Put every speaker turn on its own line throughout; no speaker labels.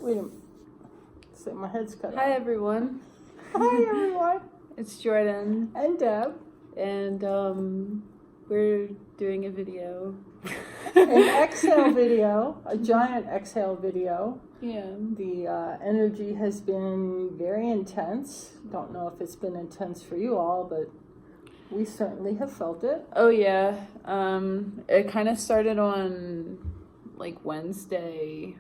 Wait a minute. So my head's cut off.
Hi everyone.
Hi everyone.
It's Jordan.
And Deb.
And we're doing a video.
An exhale video. A giant exhale video.
Yeah.
The energy has been very intense. Don't know if it's been intense for you all, but we certainly have felt it.
Oh yeah. It kind of started on like Wednesday.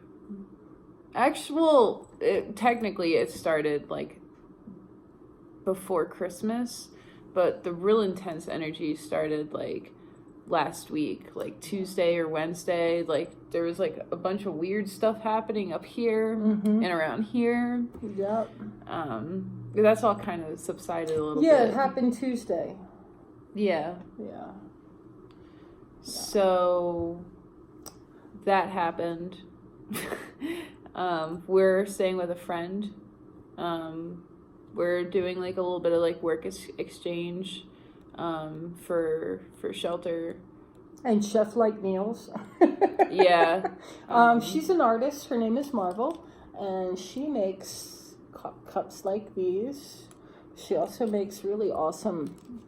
Technically it started like before Christmas, but the real intense energy started like last week, like Tuesday or Wednesday. Like there was like a bunch of weird stuff happening up here and around here.
Yep.
That's all kind of subsided a little bit.
Yeah, it happened Tuesday.
Yeah.
Yeah.
So that happened. We're staying with a friend. We're doing like a little bit of like work exchange for shelter.
And chef-like meals.
Yeah.
She's an artist. Her name is Marvel. And she makes cups like these. She also makes really awesome,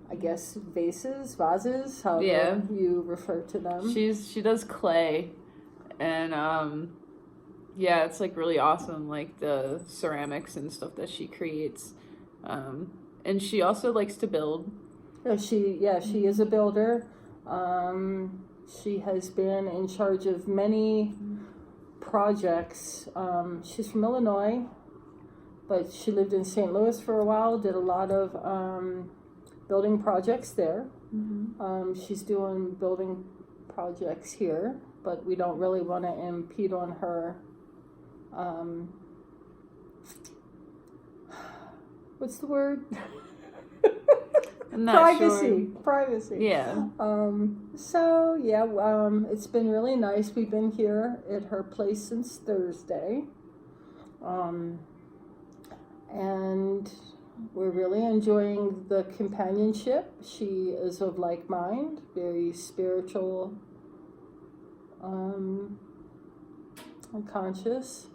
I guess, vases, however you refer to them.
She does clay. And yeah, it's like really awesome, like the ceramics and stuff that she creates. And she also likes to build.
She is a builder. She has been in charge of many projects. She's from Illinois, but she lived in St. Louis for a while, did a lot of building projects there. She's doing building projects here, but we don't really want to impede on her what's the word?
I'm not sure.
Privacy.
Yeah.
So yeah, it's been really nice. We've been here at her place since Thursday. And we're really enjoying the companionship. She is of like mind, very spiritual, and conscious.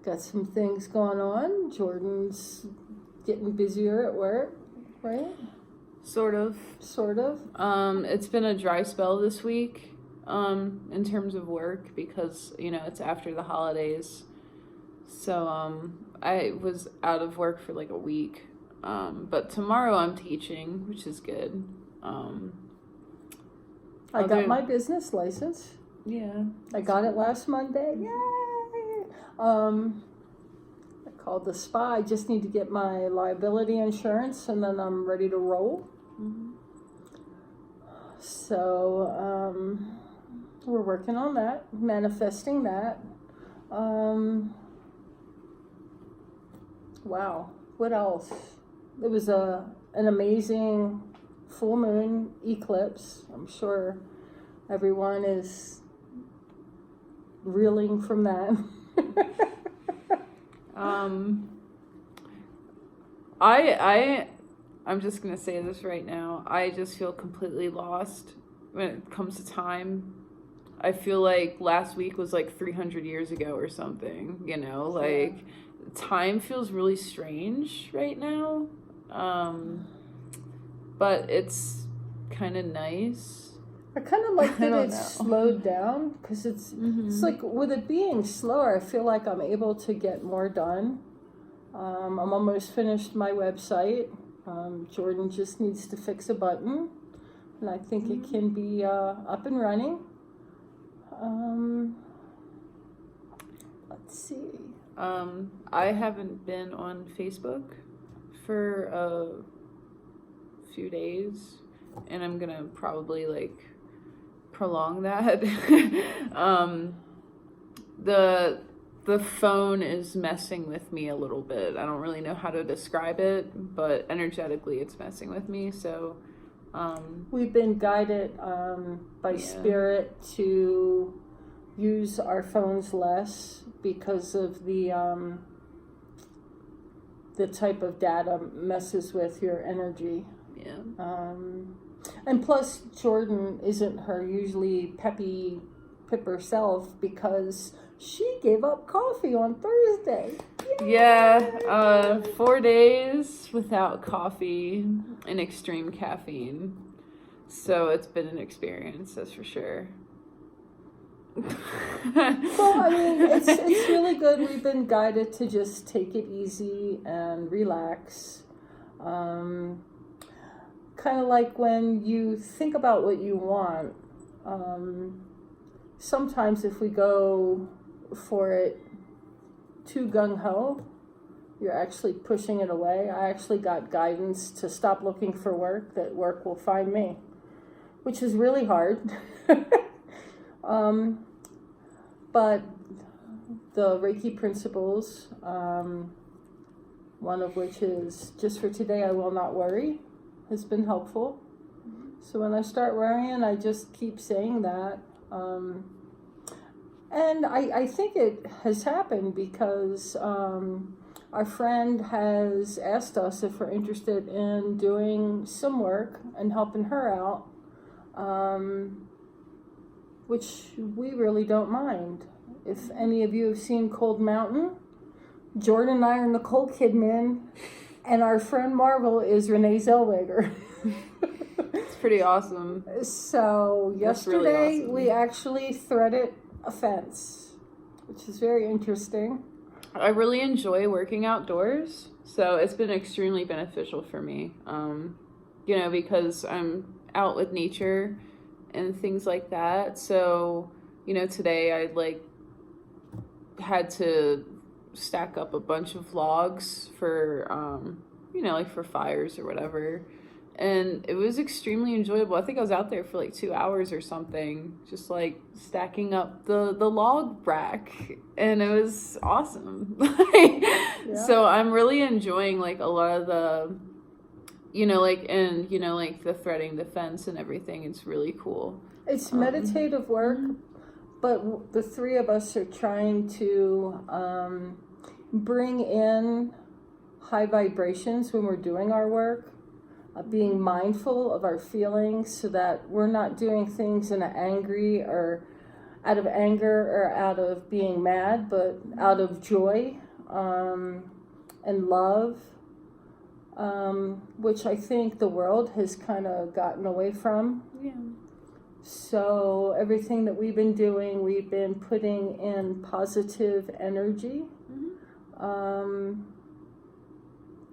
Got some things going on. Jordan's getting busier at work, right?
Sort of. It's been a dry spell this week, in terms of work because, it's after the holidays. So, I was out of work for like a week. But tomorrow I'm teaching, which is good.
I got my business license.
Yeah.
I got it last Monday. Yay! I called the spa. I just need to get my liability insurance and then I'm ready to roll. So, we're working on that, manifesting that. Wow. What else? It was an amazing full moon eclipse. I'm sure everyone is reeling from that.
I'm just gonna say this right now. I just feel completely lost when it comes to time. I feel like last week was like 300 years ago or something, like time feels really strange right now. But it's kind of nice.
I kind of like that it's slowed down because it's like with it being slower, I feel like I'm able to get more done. I'm almost finished my website. Jordan just needs to fix a button, and I think it can be up and running. Let's see.
I haven't been on Facebook for a few days, and I'm gonna probably like prolong that. The phone is messing with me a little bit. I don't really know how to describe it, but energetically it's messing with me. So
we've been guided by spirit to use our phones less because of the type of data messes with your energy.
Yeah.
And plus, Jordan isn't her usually peppy Pip herself because she gave up coffee on Thursday. Yay!
Yeah, 4 days without coffee and extreme caffeine. So it's been an experience, that's for sure.
Well, I mean, it's really good. We've been guided to just take it easy and relax. Kind of like when you think about what you want. Sometimes if we go for it too gung-ho, you're actually pushing it away. I actually got guidance to stop looking for work, that work will find me, which is really hard. But the Reiki principles, one of which is just for today I will not worry, has been helpful. So when I start worrying, I just keep saying that. And I think it has happened because our friend has asked us if we're interested in doing some work and helping her out, which we really don't mind. If any of you have seen Cold Mountain, Jordan and I are Nicole Kidman, and our friend Marvel is Renee Zellweger.
It's pretty awesome.
So yesterday
really awesome.
We actually threaded a fence, which is very interesting.
I really enjoy working outdoors, so it's been extremely beneficial for me. Because I'm out with nature and things like that. So, today I had to stack up a bunch of logs for, for fires or whatever. And it was extremely enjoyable. I think I was out there for 2 hours or something, just stacking up the log rack, and it was awesome.
Yeah.
So I'm really enjoying a lot of the, the threading the fence and everything. It's really cool.
It's meditative work, but the three of us are trying to bring in high vibrations when we're doing our work. Being mindful of our feelings so that we're not doing things in an angry or out of anger or out of being mad, but out of joy and love, which I think the world has kind of gotten away from.
Yeah.
So everything that we've been doing, we've been putting in positive energy,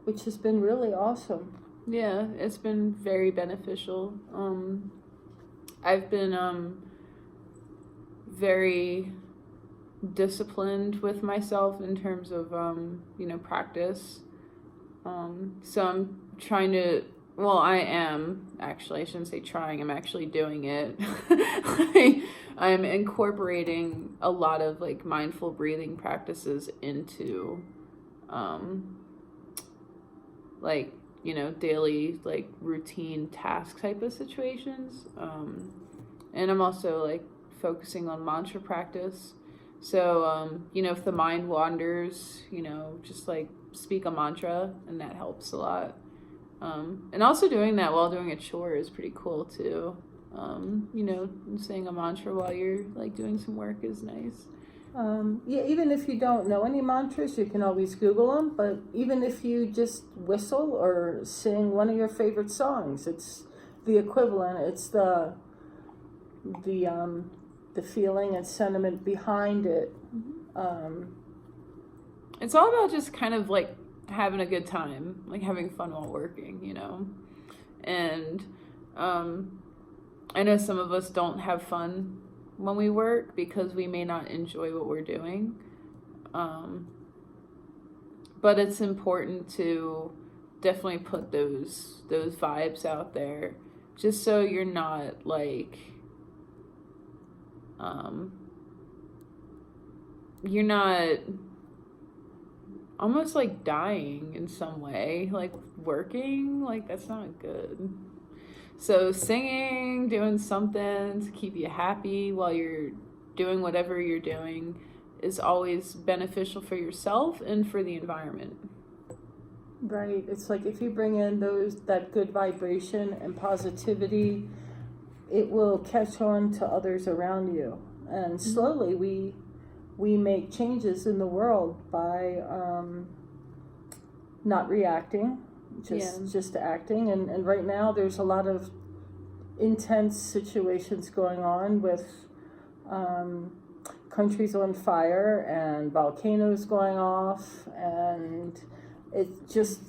which has been really awesome.
Yeah, it's been very beneficial. I've been very disciplined with myself in terms of practice. So I'm trying to, I am actually, I shouldn't say trying, I'm actually doing it. I'm incorporating a lot of mindful breathing practices into daily routine task type of situations. And I'm also focusing on mantra practice. So, if the mind wanders, just speak a mantra, and that helps a lot. And also doing that while doing a chore is pretty cool too. Saying a mantra while you're doing some work is nice.
Even if you don't know any mantras, you can always Google them. But even if you just whistle or sing one of your favorite songs, it's the equivalent. It's the feeling and sentiment behind it.
It's all about just kind of having a good time, having fun while working, And I know some of us don't have fun when we work because we may not enjoy what we're doing. But it's important to definitely put those vibes out there just so you're not you're not almost dying in some way, working, that's not good. So singing, doing something to keep you happy while you're doing whatever you're doing is always beneficial for yourself and for the environment.
Right. It's if you bring in that good vibration and positivity, it will catch on to others around you. and slowly we make changes in the world by not reacting, just acting. And right now there's a lot of intense situations going on with countries on fire and volcanoes going off, and it just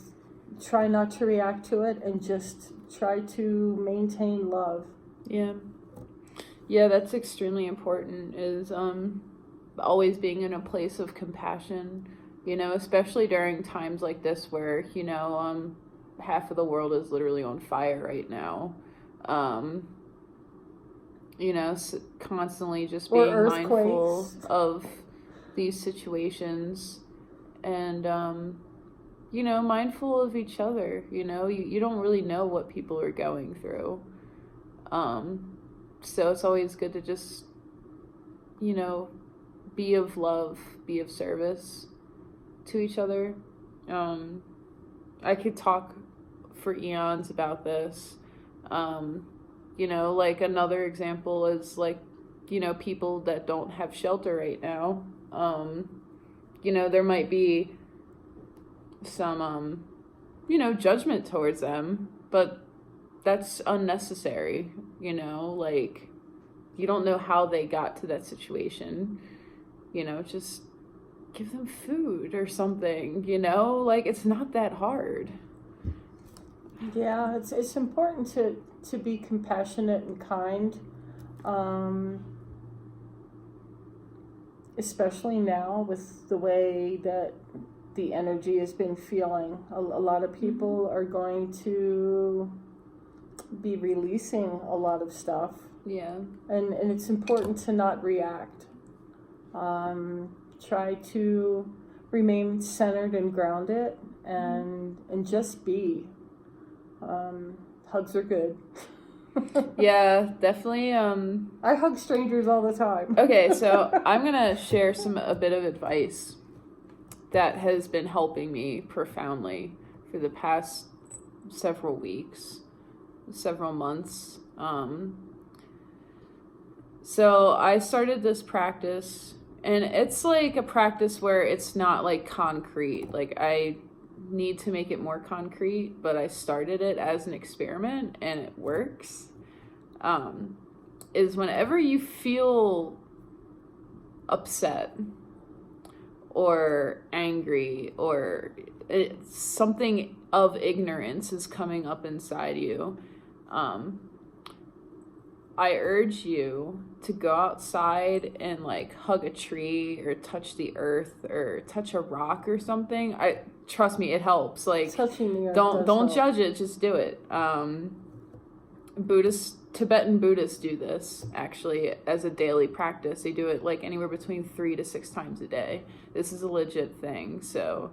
try not to react to it and just try to maintain love.
Yeah, that's extremely important, is always being in a place of compassion, especially during times like this where, half of the world is literally on fire right now. Constantly just being mindful of these situations and, mindful of each other. You don't really know what people are going through. So it's always good to just, be of love, be of service to each other. I could talk for eons about this. Like another example is like, people that don't have shelter right now. There might be some, judgment towards them, but that's unnecessary. Like, you don't know how they got to that situation. Just give them food or something, like it's not that hard.
Yeah, it's important to be compassionate and kind, especially now with the way that the energy has been feeling. A lot of people are going to be releasing a lot of stuff.
Yeah.
And it's important to not react. Try to remain centered and grounded and just be. Hugs are good.
Yeah, definitely.
I hug strangers all the time.
Okay, so I'm gonna share a bit of advice that has been helping me profoundly for the past several weeks, several months. So I started this practice, and it's like a practice where it's not like concrete. Like, I need to make it more concrete, but I started it as an experiment and it works. Is whenever you feel upset or angry or something of ignorance is coming up inside you, I urge you to go outside and like hug a tree or touch the earth or touch a rock or something. Trust me, it helps. Like,
touching the earth
don't judge it, just do it. Tibetan Buddhists do this actually as a daily practice. They do it like anywhere between 3 to 6 times a day. This is a legit thing. So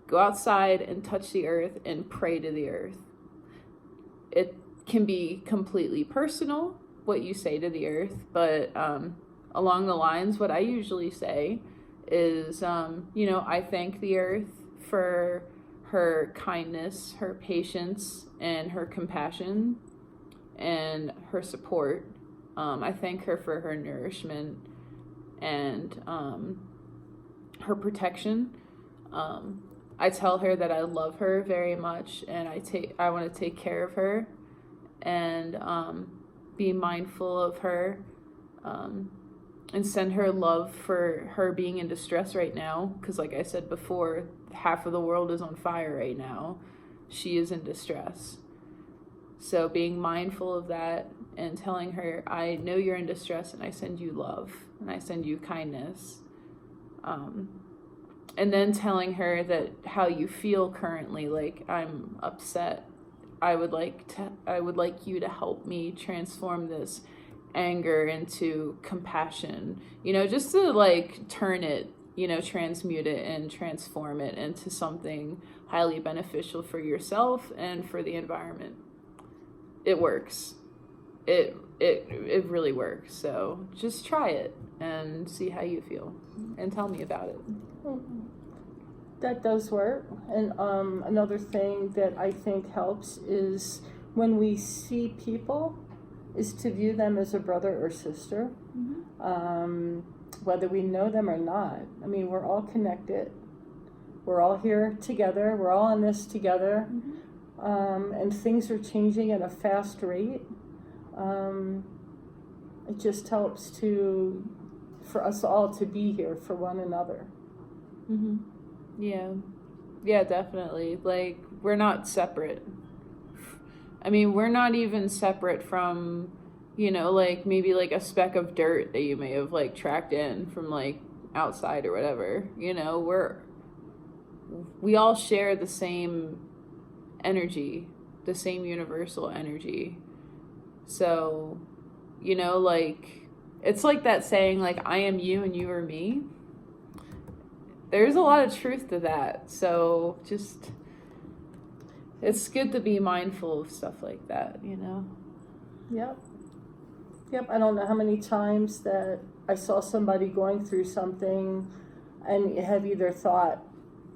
go outside and touch the earth and pray to the earth. It can be completely personal, what you say to the earth, but along the lines, what I usually say is, I thank the earth for her kindness, her patience, and her compassion, and her support. I thank her for her nourishment and her protection. I tell her that I love her very much, and I want to take care of her, and be mindful of her, and send her love for her being in distress right now. Because like I said before, half of the world is on fire right now. She is in distress. So being mindful of that and telling her, I know you're in distress and I send you love and I send you kindness. And then telling her that how you feel currently, like, I'm upset. I would like you to help me transform this anger into compassion, just to like turn it, transmute it and transform it into something highly beneficial for yourself and for the environment. It works. It really works. So just try it and see how you feel and tell me about it.
That does work. And another thing that I think helps is when we see people is to view them as a brother or sister, whether we know them or not. I mean, we're all connected. We're all here together. We're all in this together. And things are changing at a fast rate. It just helps for us all to be here for one another.
Yeah, definitely. Like, we're not separate. I mean, we're not even separate from, like, maybe like a speck of dirt that you may have like tracked in from like outside or whatever. We all share the same energy, the same universal energy. So, like, it's like that saying, like, I am you and you are me. There's a lot of truth to that. So just, it's good to be mindful of stuff like that,
Yep. I don't know how many times that I saw somebody going through something and have either thought,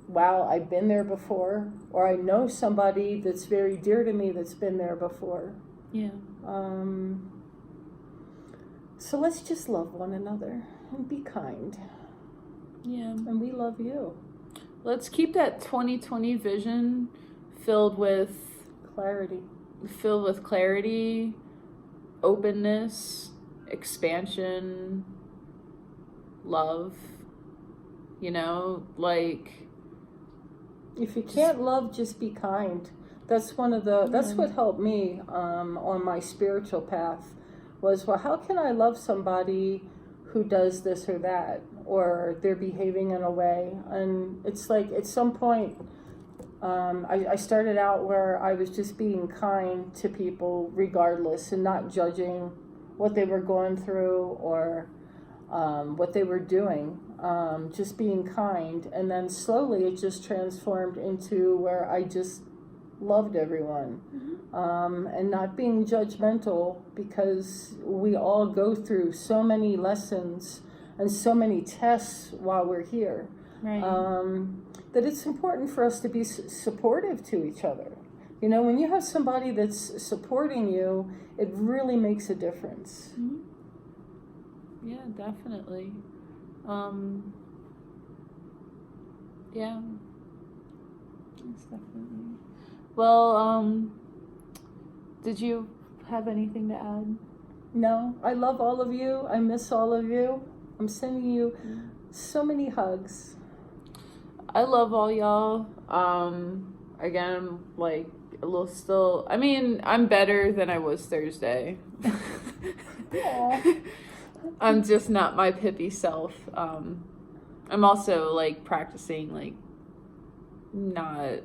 wow, I've been there before, or I know somebody that's very dear to me that's been there before.
Yeah.
So let's just love one another and be kind.
Yeah.
And we love you.
Let's keep that 2020 vision filled with
clarity,
openness, expansion, love. Like,
if you can't love, just be kind. That's that's what helped me on my spiritual path was, well, how can I love somebody who does this or that, or they're behaving in a way? And it's like at some point, I started out where I was just being kind to people regardless and not judging what they were going through or what they were doing, just being kind. And then slowly it just transformed into where I just loved everyone, and not being judgmental, because we all go through so many lessons and so many tests while we're here.
right.
That it's important for us to be supportive to each other. When you have somebody that's supporting you, it really makes a difference.
Yeah, definitely. Yeah. Yes, definitely. Well, did you have anything to add?
No, I love all of you. I miss all of you. I'm sending you so many hugs.
I love all y'all. Again, I'm like a little still. I mean, I'm better than I was Thursday. I'm just not my Pippi self. I'm also like practicing like not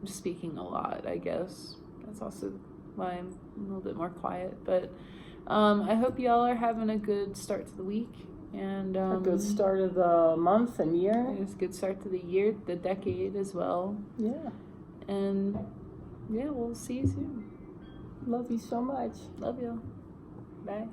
speaking a lot, I guess. That's also why I'm a little bit more quiet. But I hope y'all are having a good start to the week. And
A good start of the month and year.
it's a good start to the year, the decade as well.
Yeah.
And yeah, we'll see you soon.
Love you so much.
Love y'all. Bye.